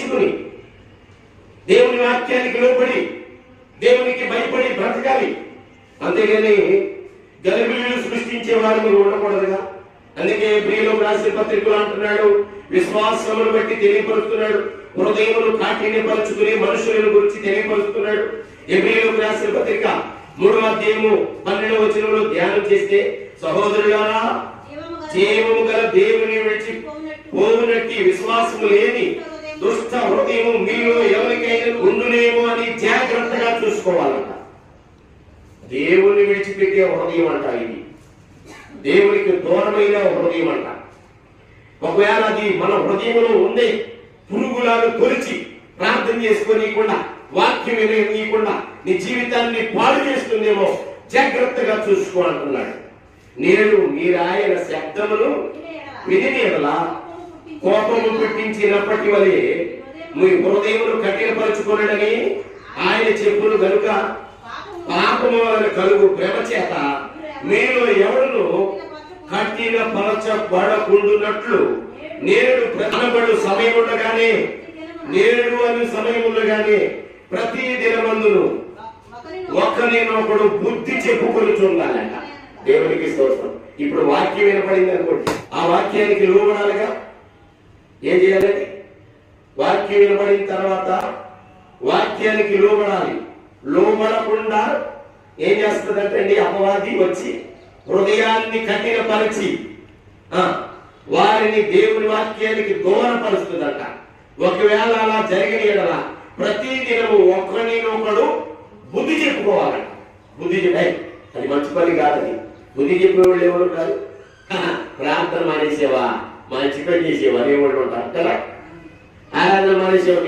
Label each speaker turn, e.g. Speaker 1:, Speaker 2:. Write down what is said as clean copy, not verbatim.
Speaker 1: నేర్చుకుని దేవుని వాక్యానికి లోబడి దేవునికి భయపడి బ్రతకాలి. అంతేగాని గలిబిలీలు సృష్టించే వారు మీరు ఉండకూడదుగా. అందుకే ప్రియులకు రాసిన పత్రికలు అంటున్నాడు, విశ్వాసమును బట్టి తెలియపరుస్తున్నాడు, హృదయమును కాఠిన్యపరుచుకుని మనుషులను గురించి తెలియపరుస్తున్నాడు. ఎబ్రీయులకు రాసిన పత్రిక 3వ అధ్యాయము 12వ వచనంలో ధ్యానం చేస్తే, సహోదరులారా జీవము గల దేవుని విడిచి పోవునట్టి విశ్వాసము లేని దుష్ట హృదయము మీలో ఎవరికైనా ఉండునేమో అని జాగ్రత్తగా చూసుకోవాలంట. దేవుని విడిచిపెట్టే హృదయం అంట ఇది, దేవునికి దూరమైన హృదయం అంట. ఒకవేళ అది మన హృదయంలో ఉండే పురుగులాగా తొలిచి ప్రార్థన చేసుకోనీయకుండా, వాక్యం విననీయకుండా నీ జీవితాన్ని పాడు చేస్తుందేమో జాగ్రత్తగా చూసుకో అంటున్నాడు. నేను మీరు ఆయన శబ్దమును విని ఎడలా కోపము పుట్టించినప్పటి వలె మీ హృదయమును కఠినపరుచుకొనడని ఆయన చెప్పును గనుక పాపము వలన కలుగు ప్రేమ చేత మీలో ఎవరును కఠినపరచబడకుండునట్లు నేడు అనబడు సమయం ఉండగానే, నేడు అని సమయం ఉండగానే ప్రతి దినమందును ఒకరినొకడు బుద్ధి చెప్పుకొని చూడాలంట. దేవునికి స్తోత్రం. ఇప్పుడు వాక్యం వినపడింది అనుకోండి, ఆ వాక్యానికి లోబడాలిగా. ఏం చేయాలండి? వాక్యం వినపడిన తర్వాత వాక్యానికి లోబడాలి. లోబడకుండా ఏం చేస్తుందంటే అపవాది వచ్చి హృదయాన్ని కఠినపరిచి వారిని దేవుని వాక్యానికి దూరపరుస్తుందట. ఒకవేళ అలా జరిగిన ఎడల ప్రతి దినము ఒకరినొకడు బుద్ధి చెప్పుకోవాలంట. బుద్ధి చెప్పాయి అది మంచి పని కాదని బుద్ధి చెప్పేవాళ్ళు ఎవరు కాదు. ప్రార్థన మానేసేవా, మంచి పని చేసేవా అనేవాళ్ళు ఉంటారు కదా. ఆరాధన మానేసేవా